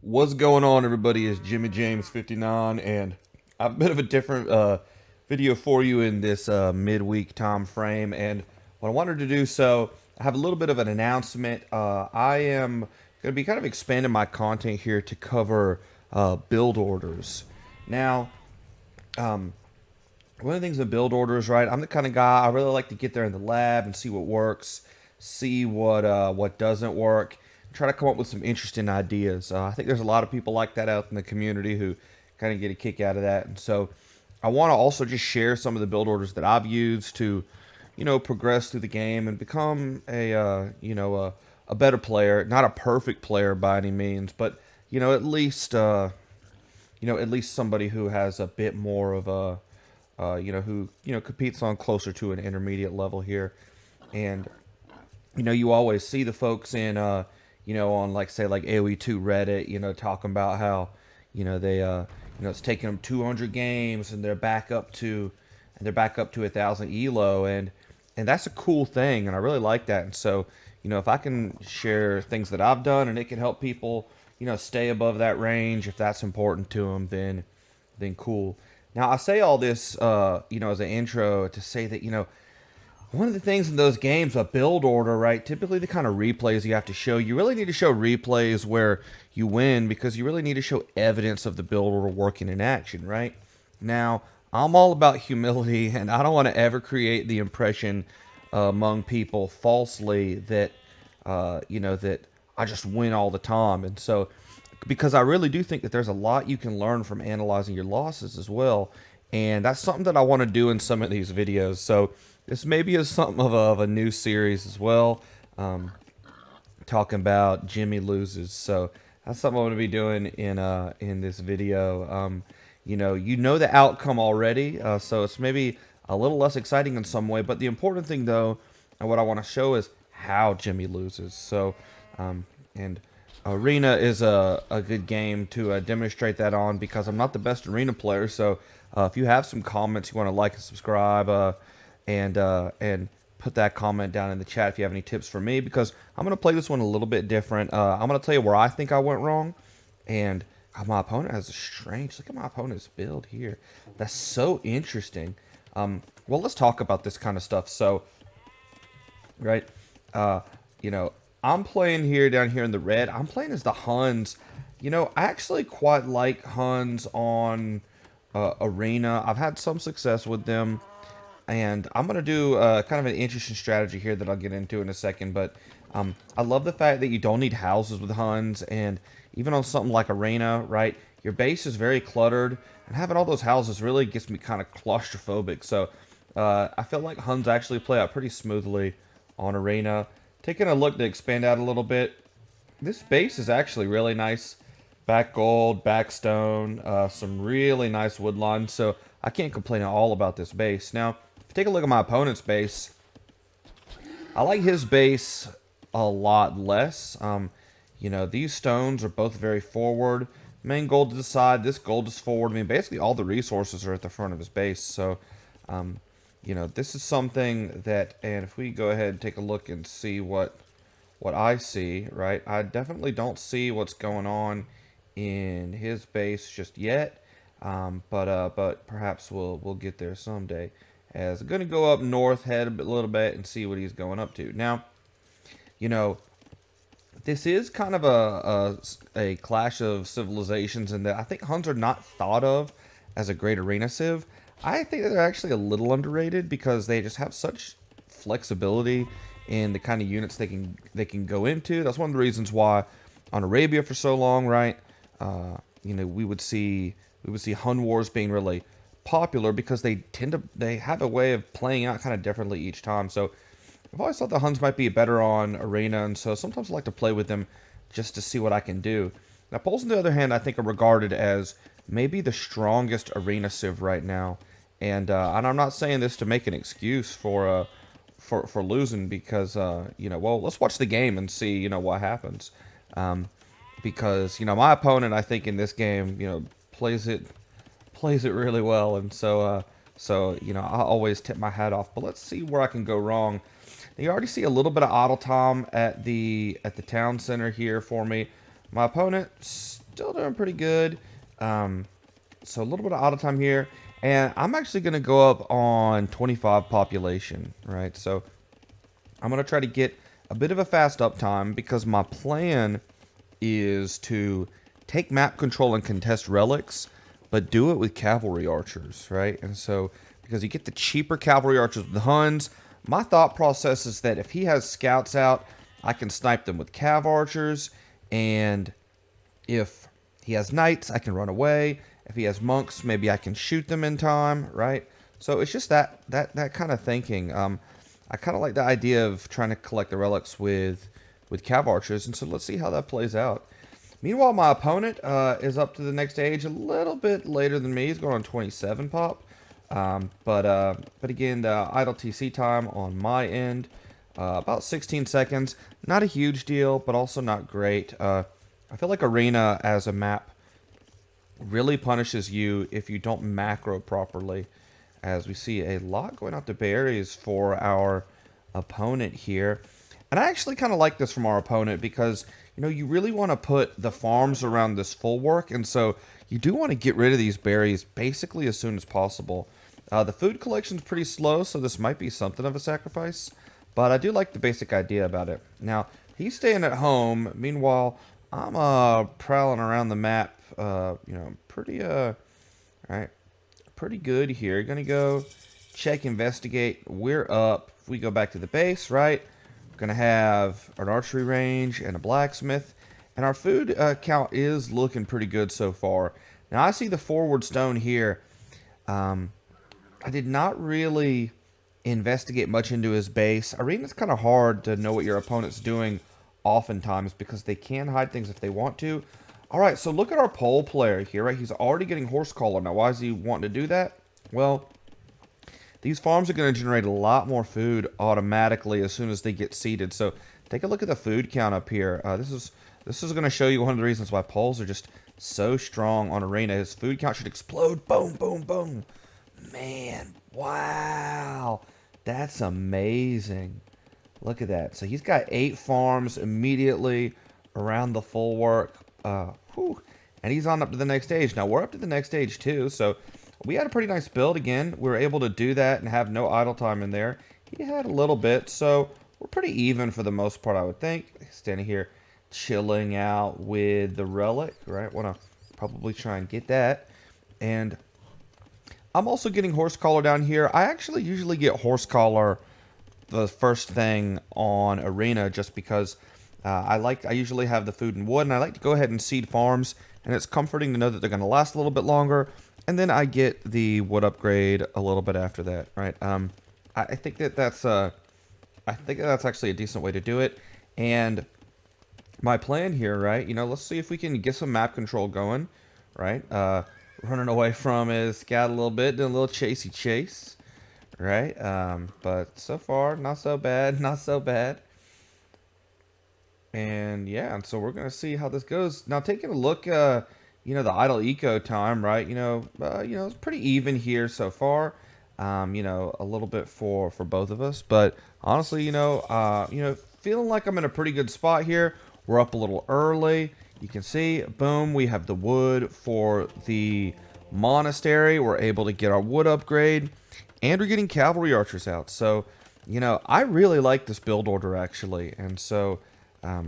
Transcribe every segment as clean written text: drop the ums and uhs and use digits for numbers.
What's going on, everybody? It's Jimmy James 59, and I have a bit of a different video for you in this midweek time frame. And what I wanted to do, so I have a little bit of an announcement. I am going to be kind of expanding my content here to cover build orders. Now, one of the things in build orders, right? I'm the kind of guy I really like to get there in the lab and see what works, see what doesn't work, try to come up with some interesting ideas. I think there's a lot of people like that out in the community who kind of get a kick out of that, and so I want to also just share some of the build orders that I've used to, progress through the game and become a better player. Not a perfect player by any means, but at least at least somebody who has a bit more of a who competes on closer to an intermediate level here. And you always see the folks in on, like, say, like AOE2 Reddit, talking about how they it's taking them 200 games and they're back up to 1,000 elo, and that's a cool thing, and I really like that. And so if I can share things that I've done and it can help people stay above that range, if that's important to them, then cool. Now, I say all this, as an intro to say that, one of the things in those games, a build order, right? Typically, the kind of replays you have to show, you really need to show replays where you win, because you really need to show evidence of the build order working in action, right? Now, I'm all about humility, and I don't want to ever create the impression among people falsely that, that I just win all the time. And so, because I really do think that there's a lot you can learn from analyzing your losses as well. And that's something that I want to do in some of these videos. So this maybe is something of a new series as well, talking about Jimmy loses. So that's something I'm going to be doing in this video. You know the outcome already, so it's maybe a little less exciting in some way. But the important thing, though, and what I want to show is how Jimmy loses. So, and Arena is a good game to demonstrate that on, because I'm not the best Arena player. So if you have some comments you want to like and subscribe, and put that comment down in the chat if you have any tips for me, because I'm going to play this one a little bit different. I'm going to tell you where I think I went wrong, and my opponent has a strange, look at my opponent's build here. That's so interesting. Well, let's talk about this kind of stuff. So, right, I'm playing here down here in the red. I'm playing as the Huns. I actually quite like Huns on Arena. I've had some success with them, and I'm going to do kind of an interesting strategy here that I'll get into in a second. But I love the fact that you don't need houses with Huns, and even on something like Arena, right, your base is very cluttered, and having all those houses really gets me kind of claustrophobic. So I feel like Huns actually play out pretty smoothly on Arena. Taking a look to expand out a little bit, this base is actually really nice. Back gold, back stone, some really nice wood lines, so I can't complain at all about this base. Now, if you take a look at my opponent's base, I like his base a lot less. These stones are both very forward. Main gold to the side, this gold is forward. I mean, basically all the resources are at the front of his base, so this is something that, and if we go ahead and take a look and see what I see, right, I definitely don't see what's going on in his base just yet, but perhaps we'll get there someday. As I'm gonna go up north, head a little bit, and see what he's going up to. Now, this is kind of a clash of civilizations, in that I think Huns are not thought of as a great arena civ. I think that they're actually a little underrated, because they just have such flexibility in the kind of units they can go into. That's one of the reasons why on Arabia for so long, right? We would see Hun wars being really popular, because they have a way of playing out kind of differently each time. So I've always thought the Huns might be better on Arena, and so sometimes I like to play with them just to see what I can do. Now, Poles, on the other hand, I think are regarded as maybe the strongest arena civ right now, and I'm not saying this to make an excuse for losing, because well, let's watch the game and see what happens, because my opponent, I think, in this game plays it really well, and so I always tip my hat off. But let's see where I can go wrong. You already see a little bit of idle time at the town center here for me. My opponent still doing pretty good. So a little bit of auto time here. And I'm actually going to go up on 25 population, right? So I'm going to try to get a bit of a fast uptime because my plan is to take map control and contest relics, but do it with cavalry archers, right? And so, because you get the cheaper cavalry archers with the Huns, my thought process is that if he has scouts out, I can snipe them with cav archers, and if he has knights, I can run away. If he has monks, maybe I can shoot them in time, right? So it's just that kind of thinking. I kind of like the idea of trying to collect the relics with cav archers, and so let's see how that plays out. Meanwhile, my opponent is up to the next stage a little bit later than me. He's going on 27 pop. But again, the idle TC time on my end, about 16 seconds. Not a huge deal, but also not great. I feel like Arena as a map really punishes you if you don't macro properly, as we see a lot going out to berries for our opponent here. And I actually kind of like this from our opponent because, you know, you really want to put the farms around this full work, and so you do want to get rid of these berries basically as soon as possible. The food collection is pretty slow, so this might be something of a sacrifice, but I do like the basic idea about it. Now, he's staying at home. Meanwhile, I'm prowling around the map, pretty good here. Gonna go check, investigate. We're up. If we go back to the base, right? We're gonna have an archery range and a blacksmith, and our food count is looking pretty good so far. Now I see the forward stone here. I did not really investigate much into his base. Arena's kind of hard to know what your opponent's doing oftentimes because they can hide things if they want to. Alright, so look at our pole player here, right? He's already getting horse collar. Now, why is he wanting to do that? Well, these farms are going to generate a lot more food automatically as soon as they get seeded. So, take a look at the food count up here. This is going to show you one of the reasons why poles are just so strong on Arena. His food count should explode. Boom, boom, boom. Man, wow. That's amazing. Look at that. So he's got 8 farms immediately around the full work. And he's on up to the next stage. Now, we're up to the next stage, too. So we had a pretty nice build. Again, we were able to do that and have no idle time in there. He had a little bit. So we're pretty even for the most part, I would think. Standing here chilling out with the relic, right? Want to probably try and get that. And I'm also getting horse collar down here. I actually usually get horse collar the first thing on Arena just because I usually have the food and wood, and I like to go ahead and seed farms, and it's comforting to know that they're going to last a little bit longer, and then I get the wood upgrade a little bit after that, right? I think that's actually a decent way to do it, and my plan here, right? You know, let's see if we can get some map control going, right? Running away from his scout a little bit, doing a little chasey chase, right? But so far, not so bad, not so bad. And yeah, and so we're gonna see how this goes. Now, taking a look, the idle eco time, right? It's pretty even here so far. A little bit for both of us, but honestly, feeling like I'm in a pretty good spot here. We're up a little early. You can see, boom, we have the wood for the monastery. We're able to get our wood upgrade, and we're getting cavalry archers out. So, I really like this build order actually, and so. I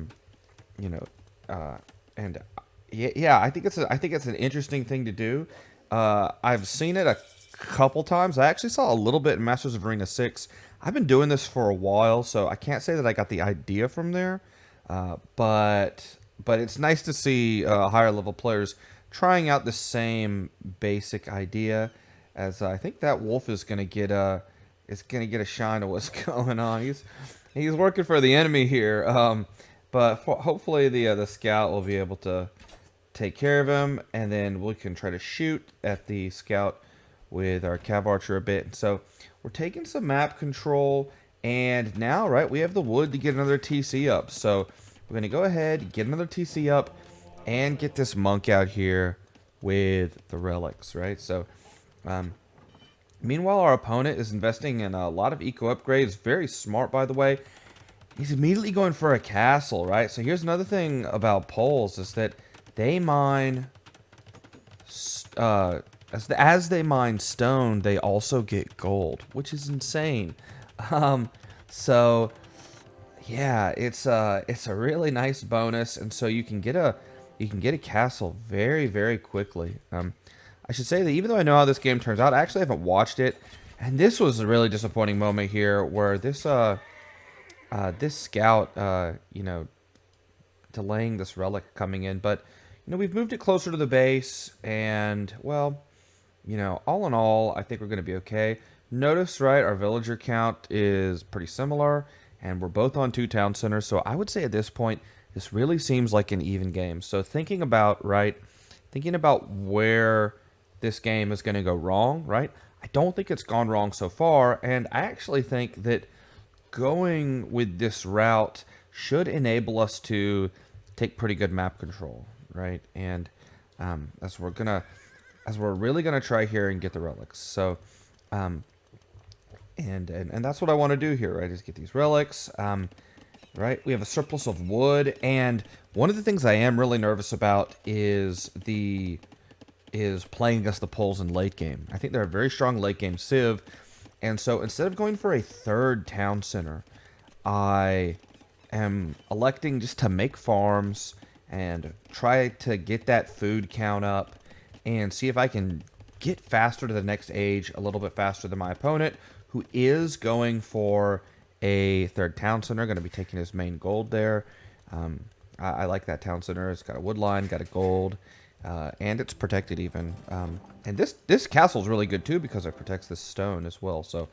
think it's an interesting thing to do. I've seen it a couple times. I actually saw a little bit in Masters of Arena 6. I've been doing this for a while, so I can't say that I got the idea from there. But it's nice to see higher level players trying out the same basic idea. As I think that wolf is gonna get a shine of what's going on. He's working for the enemy here. But hopefully the scout will be able to take care of him, and then we can try to shoot at the scout with our cav archer a bit. So we're taking some map control, and now, right, we have the wood to get another TC up. So we're going to go ahead, get another TC up, and get this monk out here with the relics, right? So, meanwhile, our opponent is investing in a lot of eco upgrades. Very smart, by the way. He's immediately going for a castle, right? So here's another thing about poles is that they mine, as they mine stone, they also get gold, which is insane. Um, so yeah, it's a really nice bonus, and so you can get a castle very very quickly. I should say that even though I know how this game turns out, I actually haven't watched it, and this was a really disappointing moment here where this scout delaying this relic coming in, but we've moved it closer to the base, and well, all in all, I think we're going to be okay. Notice, right, our villager count is pretty similar, and we're both on 2 town centers, so I would say at this point, this really seems like an even game. So thinking about where this game is going to go wrong, right, I don't think it's gone wrong so far, and I actually think that going with this route should enable us to take pretty good map control, right? And as we're really gonna try here and get the relics. So, and that's what I want to do here, right? Is get these relics. Right? We have a surplus of wood, and one of the things I am really nervous about is playing against the Poles in late game. I think they're a very strong late game civ, and so instead of going for a 3rd town center, I am electing just to make farms and try to get that food count up and see if I can get faster to the next age a little bit faster than my opponent, who is going for a 3rd town center, going to be taking his main gold there. I like that town center. It's got a wood line, got a gold, and it's protected even. And this castle is really good too because it protects this stone as well. So,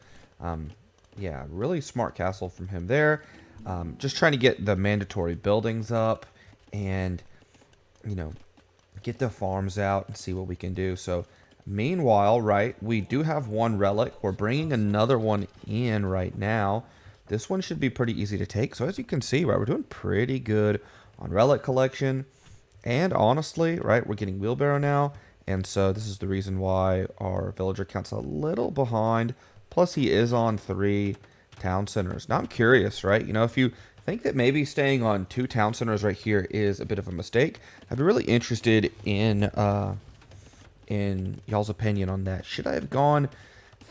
yeah, really smart castle from him there. Just trying to get the mandatory buildings up and, get the farms out and see what we can do. So, meanwhile, right, we do have 1 relic. We're bringing another one in right now. This one should be pretty easy to take. So as you can see, right, we're doing pretty good on relic collection. And honestly, right, we're getting wheelbarrow now. And so this is the reason why our villager count's a little behind. Plus he is on 3 town centers. Now I'm curious, right? If you think that maybe staying on 2 town centers right here is a bit of a mistake, I'd be really interested in y'all's opinion on that. Should I have gone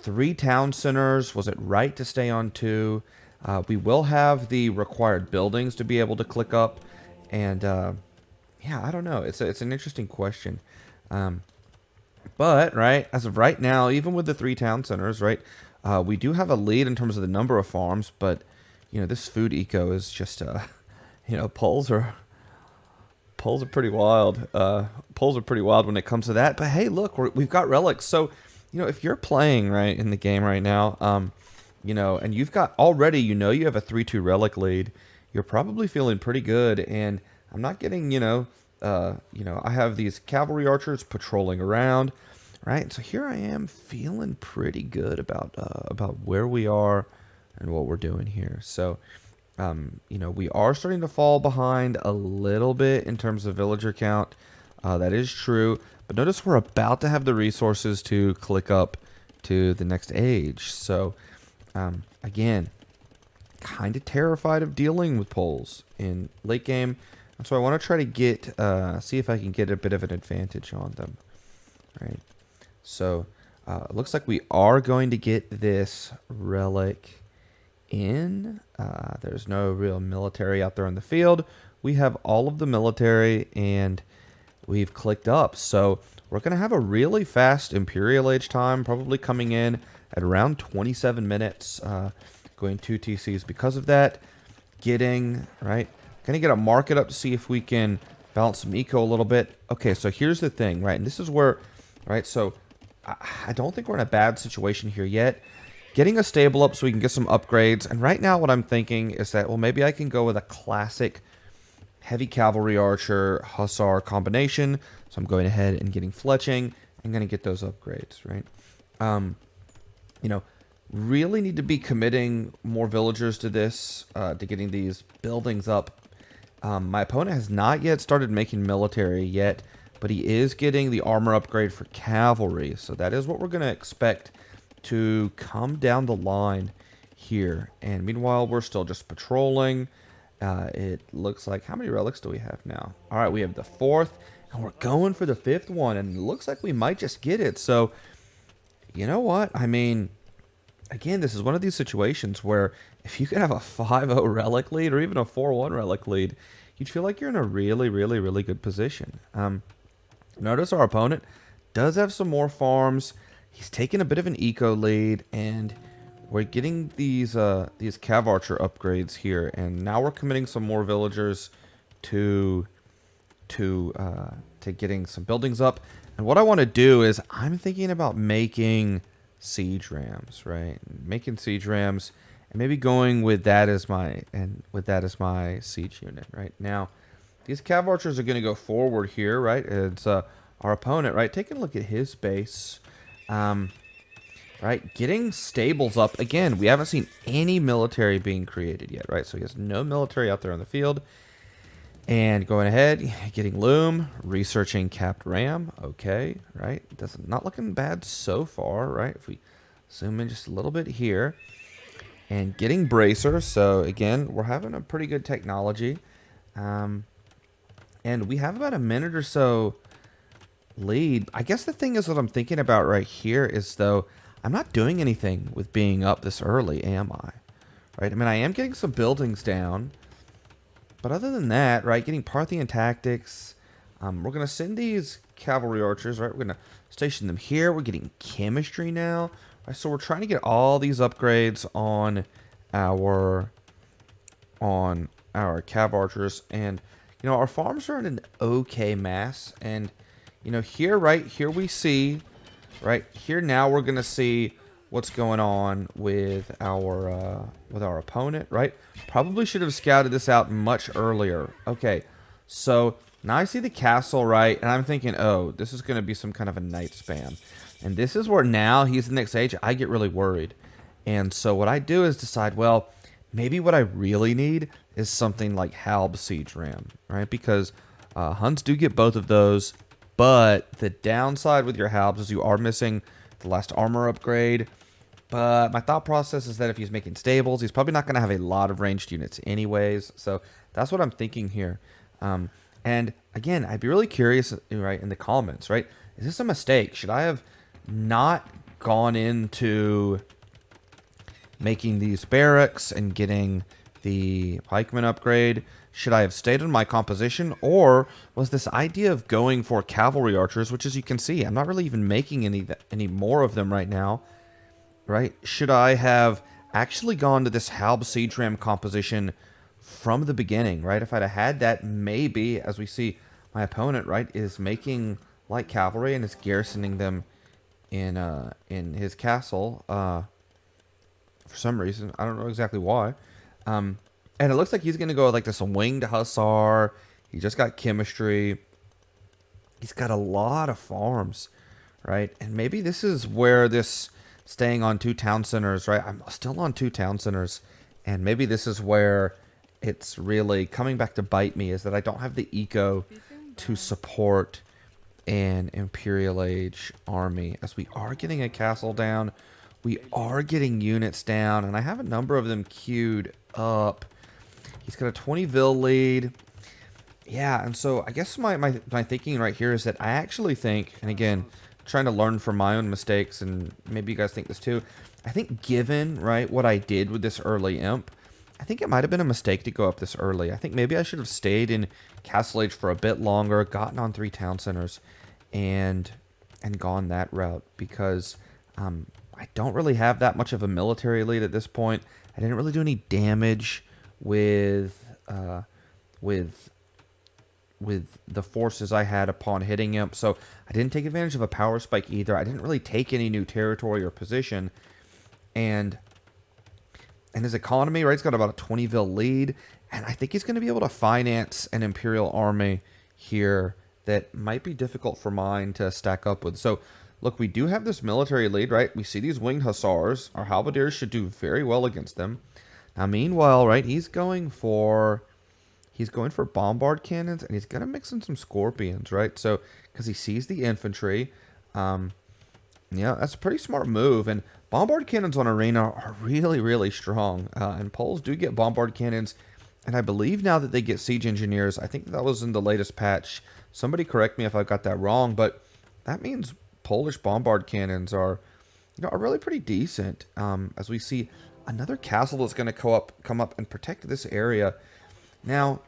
3 town centers? Was it right to stay on 2? We will have the required buildings to be able to click up, and yeah, I don't know. It's an interesting question. But right, as of right now, even with the 3 town centers, right, we do have a lead in terms of the number of farms. But this food eco is just polls are pretty wild. Polls are pretty wild when it comes to that. But hey, look, we've got relics. So if you're playing right in the game right now, and you've got already, you have a 3-2 relic lead, you're probably feeling pretty good. And I'm not getting, I have these cavalry archers patrolling around, right? So here I am feeling pretty good about where we are and what we're doing here. So, we are starting to fall behind a little bit in terms of villager count. That is true. But notice we're about to have the resources to click up to the next age. So, again, kind of terrified of dealing with Poles in late game. And so I want to try to get, see if I can get a bit of an advantage on them. Right. So, it looks like we are going to get this relic in. There's no real military out there in the field. We have all of the military and we've clicked up. So we're going to have a really fast Imperial Age time, probably coming in at around 27 minutes, going 2 TCs because of that. Going to get a market up to see if we can balance some eco a little bit. Okay, so here's the thing, right? And this is where, right, so I don't think we're in a bad situation here yet. Getting a stable up so we can get some upgrades. And right now what I'm thinking is that, well, maybe I can go with a classic heavy cavalry archer hussar combination. So I'm going ahead and getting fletching. I'm going to get those upgrades, right? Really need to be committing more villagers to this, to getting these buildings up. My opponent has not yet started making military yet, but he is getting the armor upgrade for cavalry. So that is what we're going to expect to come down the line here. And meanwhile, we're still just patrolling. It looks like, how many relics do we have now? All right, we have the 4th, And we're going for the fifth one, and it looks like we might just get it. So, you know what? I mean, again, this is one of these situations where if you could have a 5-0 relic lead or even a 4-1 relic lead, you'd feel like you're in a really, really, really good position. Notice our opponent does have some more farms. He's taking a bit of an eco lead, and we're getting these cav archer upgrades here, and now we're committing some more villagers to getting some buildings up. And what I want to do is I'm thinking about making siege rams, right? Making siege rams, and maybe going with that as my siege unit, right? Now, these cav archers are going to go forward here, right? It's our opponent, right? Taking a look at his base, right? Getting stables up again. We haven't seen any military being created yet, right? So he has no military out there on the field. And going ahead, getting loom, researching capped ram. Okay, right? Not looking bad so far, right? If we zoom in just a little bit here, and getting bracer. So again, we're having a pretty good technology, and we have about a minute or so lead. I guess the thing is, what I'm thinking about right here is, though, I'm not doing anything with being up this early, am I? Right? I mean, I am getting some buildings down. But other than that, right, getting Parthian tactics, we're going to send these cavalry archers, right? We're going to station them here. We're getting chemistry now. Right? So we're trying to get all these upgrades on our cav archers. And, you know, our farms are in an okay mass. And, you know, here, right, here we see, right, here now we're going to see what's going on with our opponent, right? Probably should have scouted this out much earlier. Okay, so now I see the castle, right? And I'm thinking, oh, this is going to be some kind of a night spam. And this is where now he's the next age. I get really worried. And so what I do is decide, well, maybe what I really need is something like Halb Siege Ram, right? Because Huns do get both of those. But the downside with your Halbs is you are missing the last armor upgrade. But my thought process is that if he's making stables, he's probably not going to have a lot of ranged units anyways. So that's what I'm thinking here. And again, I'd be really curious, right, in the comments, right? Is this a mistake? Should I have not gone into making these barracks and getting the pikeman upgrade? Should I have stayed in my composition? Or was this idea of going for cavalry archers, which, as you can see, I'm not really even making any more of them right now, right? Should I have actually gone to this Halb Siege Ram composition from the beginning, right? If I'd have had that, maybe, as we see, my opponent, right, is making light cavalry and is garrisoning them in his castle for some reason. I don't know exactly why. And it looks like he's going to go with like this winged hussar. He just got chemistry. He's got a lot of farms, right? And maybe this is where this staying on 2 town centers, right? I'm still on 2 town centers. And maybe this is where it's really coming back to bite me, is that I don't have the eco to support an Imperial Age army. As we are getting a castle down, we are getting units down, and I have a number of them queued up. He's got a 20 vil lead. Yeah, and so I guess my thinking right here is that I actually think, and again, trying to learn from my own mistakes, and maybe you guys think this too, I think given, right, what I did with this early imp, I think it might have been a mistake to go up this early. I think maybe I should have stayed in Castle Age for a bit longer, gotten on 3 town centers, and gone that route, because I don't really have that much of a military lead at this point. I didn't really do any damage with the forces I had upon hitting him, so I didn't take advantage of a power spike either. I didn't really take any new territory or position, and his economy, right, he's got about a 20 vil lead, and I think he's going to be able to finance an Imperial army here that might be difficult for mine to stack up with. So look, we do have this military lead, right? We see these winged hussars. Our halberdiers should do very well against them. Now, meanwhile, right, he's going for bombard cannons, and he's going to mix in some scorpions, right? So, because he sees the infantry. Yeah, that's a pretty smart move. And bombard cannons on arena are really, really strong. And Poles do get bombard cannons And I believe now that they get siege engineers, I think that was in the latest patch. Somebody correct me if I got that wrong, but that means Polish bombard cannons are, are really pretty decent. As we see another castle that's going to come up and protect this area. Now,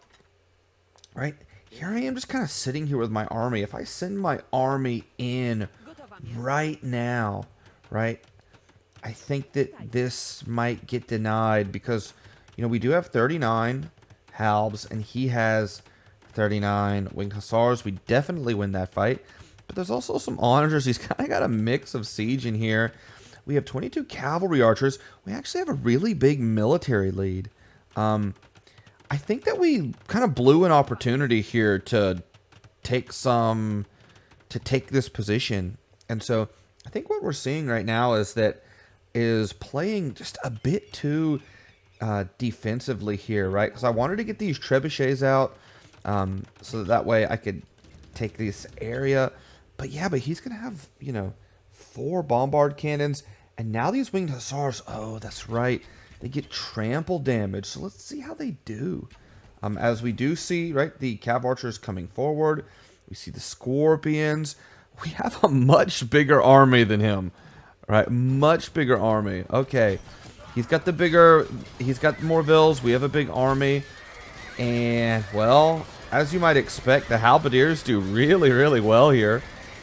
right here I am just kind of sitting here with my army. If I send my army in right now, right, I think that this might get denied because, we do have 39 halbs and he has 39 winged hussars. We definitely win that fight. But there's also some onagers. He's kind of got a mix of siege in here. We have 22 cavalry archers. We actually have a really big military lead. I think that we kind of blew an opportunity here to take this position. And so I think what we're seeing right now is playing just a bit too defensively here, right? Because I wanted to get these trebuchets out so that way I could take this area. But yeah, but he's going to have, 4 bombard cannons. And now these winged hussars, oh, that's right. They get trample damage. So let's see how they do. As we do see, right, the cav archers coming forward. We see the scorpions. We have a much bigger army than him. Right, much bigger army. Okay. He's got more vills. We have a big army. And, well, as you might expect, the halberdiers do really, really well here.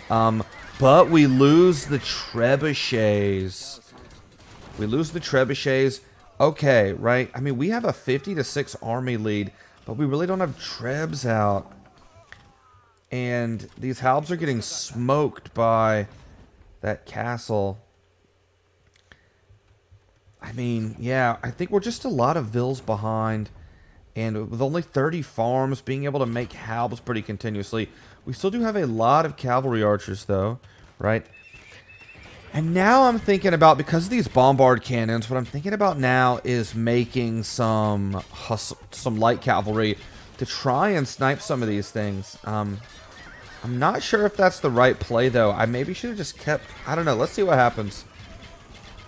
But we lose the trebuchets. Okay, right. I mean, we have a 50-6 army lead, but we really don't have trebs out. And these halbs are getting smoked by that castle. I mean, yeah, I think we're just a lot of vills behind. And with only 30 farms, being able to make halbs pretty continuously. We still do have a lot of cavalry archers, though, right? And now I'm thinking about, because of these bombard cannons, what I'm thinking about now is making some light cavalry to try and snipe some of these things. I'm not sure if that's the right play, though. I maybe should have just kept... I don't know. Let's see what happens.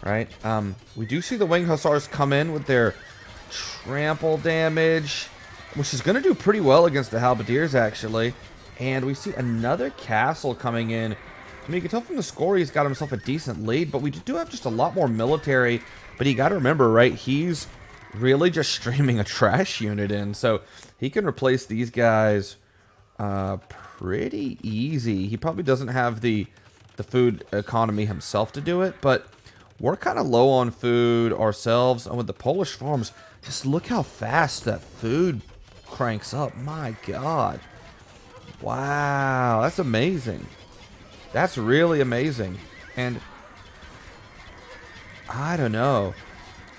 Right? We do see the winged hussars come in with their trample damage, which is going to do pretty well against the halberdiers, actually. And we see another castle coming in. I mean, you can tell from the score he's got himself a decent lead, but we do have just a lot more military. But you got to remember, right, he's really just streaming a trash unit in, so he can replace these guys pretty easy. He probably doesn't have the food economy himself to do it, but we're kind of low on food ourselves. And with the Polish farms, just look how fast that food cranks up. My God. Wow, that's amazing. That's really amazing. And I don't know.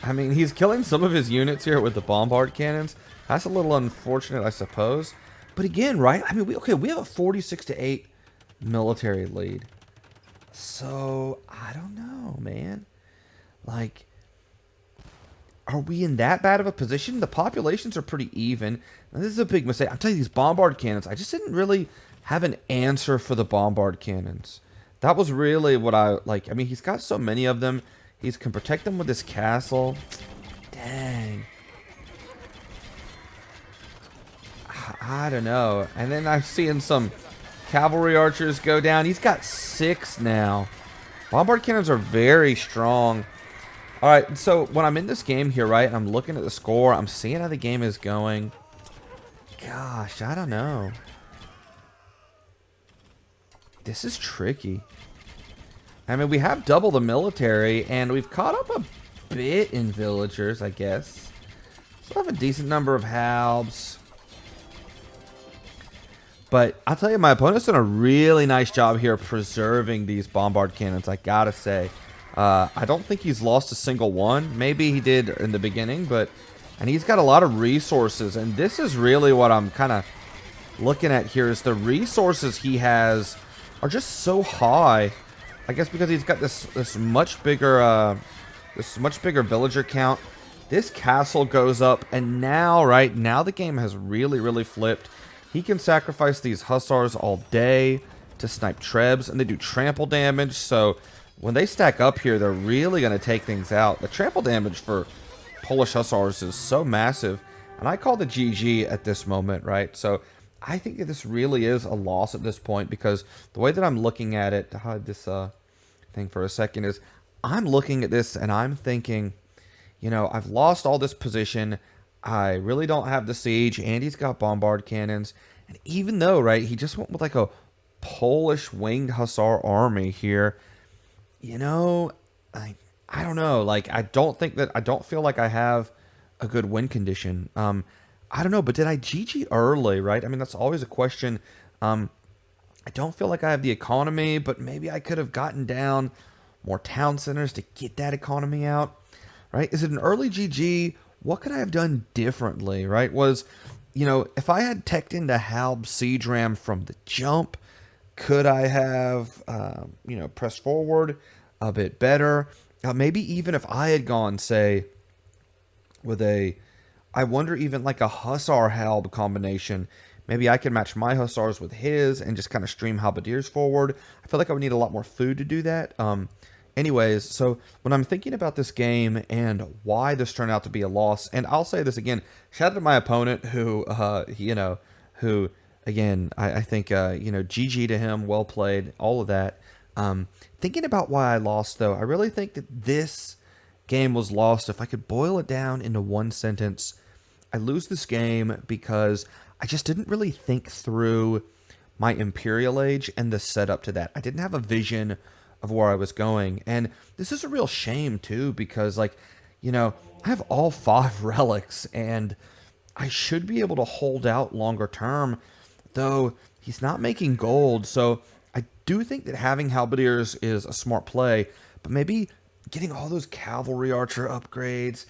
I mean, he's killing some of his units here with the bombard cannons. That's a little unfortunate, I suppose. But again, right? I mean, we have a 46-8 military lead. So, I don't know, man. Like, are we in that bad of a position? The populations are pretty even. Now, this is a big mistake. I'm telling you, these bombard cannons, I just didn't really have an answer for the bombard cannons. That was really what I like. I mean, he's got so many of them. He can protect them with this castle. Dang. I don't know. And then I'm seeing some cavalry archers go down. He's got 6 now. Bombard cannons are very strong. All right, so when I'm in this game here, right, I'm looking at the score. I'm seeing how the game is going. Gosh, I don't know. This is tricky. I mean, we have double the military, and we've caught up a bit in villagers, I guess. Still have a decent number of halbs. But I'll tell you, my opponent's done a really nice job here preserving these bombard cannons, I gotta say. I don't think he's lost a single one. Maybe he did in the beginning, and he's got a lot of resources. And this is really what I'm kind of looking at here, is the resources he has are just so high. I guess because he's got this much bigger villager count. This castle goes up, and now, right now, the game has really, really flipped. He can sacrifice these hussars all day to snipe trebs, and they do trample damage. So when they stack up here, they're really going to take things out. The trample damage for Polish hussars is so massive. And I call the GG at this moment, right? So I think that this really is a loss at this point because the way that I'm looking at it, to hide this thing for a second, is I'm looking at this and I'm thinking, I've lost all this position. I really don't have the siege. Andy's got bombard cannons. And even though, right, he just went with like a Polish winged hussar army here, you know, I I don't know. Like I don't feel like I have a good win condition. I don't know, but did I GG early, right? I mean, that's always a question. Um, I don't feel like I have the economy, but maybe I could have gotten down more town centers to get that economy out, right? Is it an early GG? What could I have done differently, right? If I had teched into Halb Siege Ram from the jump, could I have, pressed forward a bit better? Maybe even if I had gone, say, with I wonder even like a Hussar Halb combination. Maybe I could match my Hussars with his and just kind of stream Halberdiers forward. I feel like I would need a lot more food to do that. Anyways, so when I'm thinking about this game and why this turned out to be a loss, and I'll say this again, shout out to my opponent who again, I think, GG to him, well played, all of that. Thinking about why I lost, though, I really think that this game was lost. If I could boil it down into one sentence, I lose this game because I just didn't really think through my Imperial Age and the setup to that. I didn't have a vision of where I was going. And this is a real shame, too, because, I have all 5 relics, and I should be able to hold out longer term, though he's not making gold. So I do think that having Halberdiers is a smart play, but maybe getting all those cavalry archer upgrades,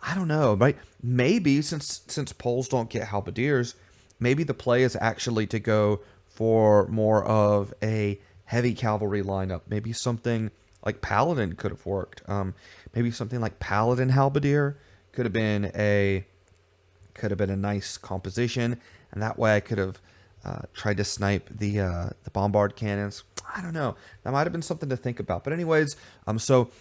I don't know, right? Maybe since Poles don't get halberdiers, maybe the play is actually to go for more of a heavy cavalry lineup. Maybe something like Paladin could have worked. Maybe something like Paladin halberdier could have been a nice composition, and that way I could have tried to snipe the bombard cannons. I don't know. That might have been something to think about. But anyways, so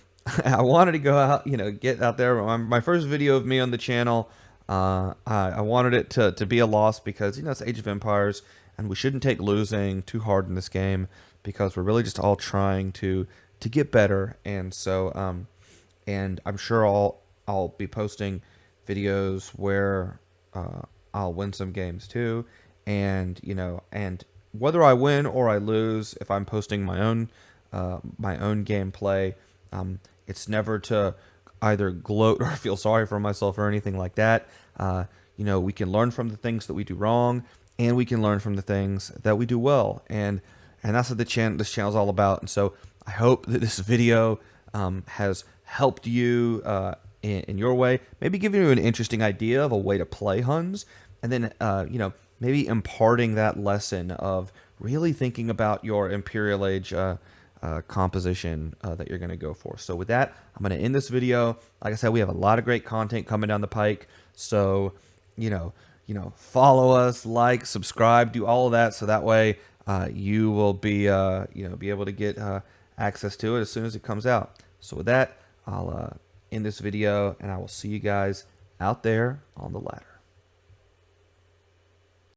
I wanted to go out, get out there. My first video of me on the channel, I wanted it to be a loss because, it's Age of Empires, and we shouldn't take losing too hard in this game because we're really just all trying to get better. And so, and I'm sure I'll be posting videos where I'll win some games too. And, and whether I win or I lose, if I'm posting my own gameplay, it's never to either gloat or feel sorry for myself or anything like that. We can learn from the things that we do wrong, and we can learn from the things that we do well. And that's what this channel is all about. And so I hope that this video has helped you in your way, maybe giving you an interesting idea of a way to play Huns, and then maybe imparting that lesson of really thinking about your Imperial Age composition that you're going to go for. So with that, I'm going to end this video. Like I said, we have a lot of great content coming down the pike. So, follow us, like, subscribe, do all of that. So that way you will be, be able to get access to it as soon as it comes out. So with that, I'll end this video, and I will see you guys out there on the ladder.